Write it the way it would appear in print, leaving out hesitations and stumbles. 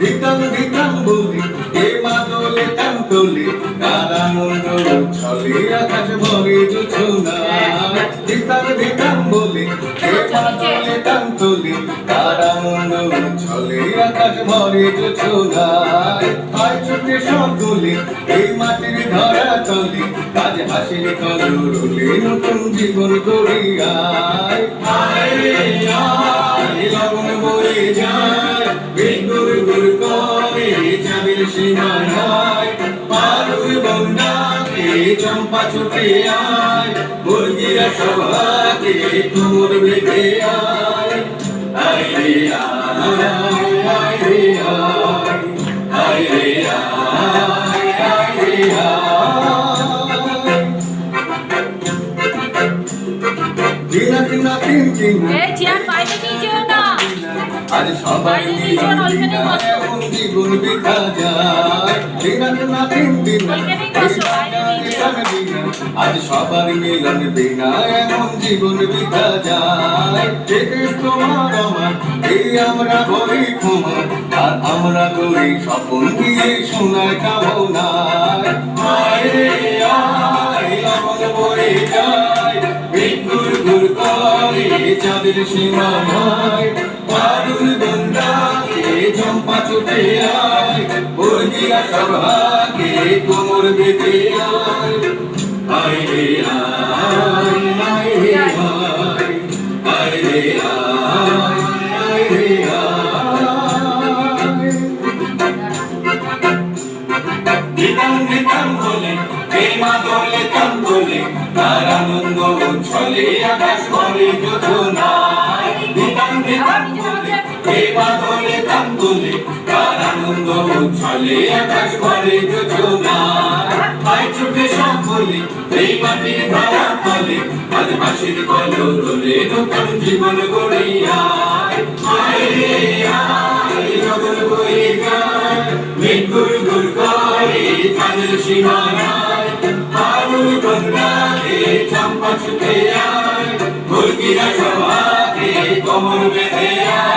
ধিতাং ধিতাং বলি এ মাদলে তাং তোলে কার আনন্দ ছলে আকাশ ভরে জোছনায় ধিতাং ধিতাং বলি এ মাদলে তাং তোলে কার আনন্দ ছলে আকাশ ভরে জোছনায় আয় ছুটে সকলে এই মাটির ধরা তলে আজ হাসির কলরলে নতুন জীবন গড়িয়ায় আয় রে আয় লগন বয়ে যায় বেগুর গুর করে চাঁদের সীমানায় পারুর বন্যাকে চম্পা ছুটে আয় মুরগিরা সভাকে কোমর বেঁধে আয় আয় রে আয় আয় রে আয় আয় রে আয় আয় রে দিনা দিনা তিন দিন আজ সবাই এমন জীবন বিতা যায় দিনা দিনা তিন দিন আজ সবার মিলন বিনা এমন জীবন বিতা যায় তোমার আমার এই আমরা বলি ক্ষমা আর আমরা করি স্বপন দিয়ে শোনায় কামনায় আয় রে আয় লগন বয়ে যায় বেগুর গুর করে চাঁদের সীমানায় পারুল বন্যাকে চম্পা ছুটে আয় মুরগিরা সভাকে কোমর বেঁধে আয় আয় রে আয় আয় রে আয় আয় রে আয় আয় রে আয় ধিতাং ধিতাং বলে এই মাদলে তাং তোলে তার আনন্দ উচ্ছলে আকাশ ভরে জোছনায় ধিতাং ধিতাং বলে এই মাদলে তাং তোলে তার আনন্দ উচ্ছলে আকাশ ভরে জোছনায় আয় ছুটে সকলে এই মাটির ধরা তলে আজ হাসির কলরলে নতুন জীবন গড়িয়ায় আয় রে আয় লগন বয়ে যায় বেগুর গুর করে চাঁদের সীমানায় পারুল বন্যাকে চম্পা ছুটে আয় মুরগিরা সভাকে কোমর বেঁধে আয়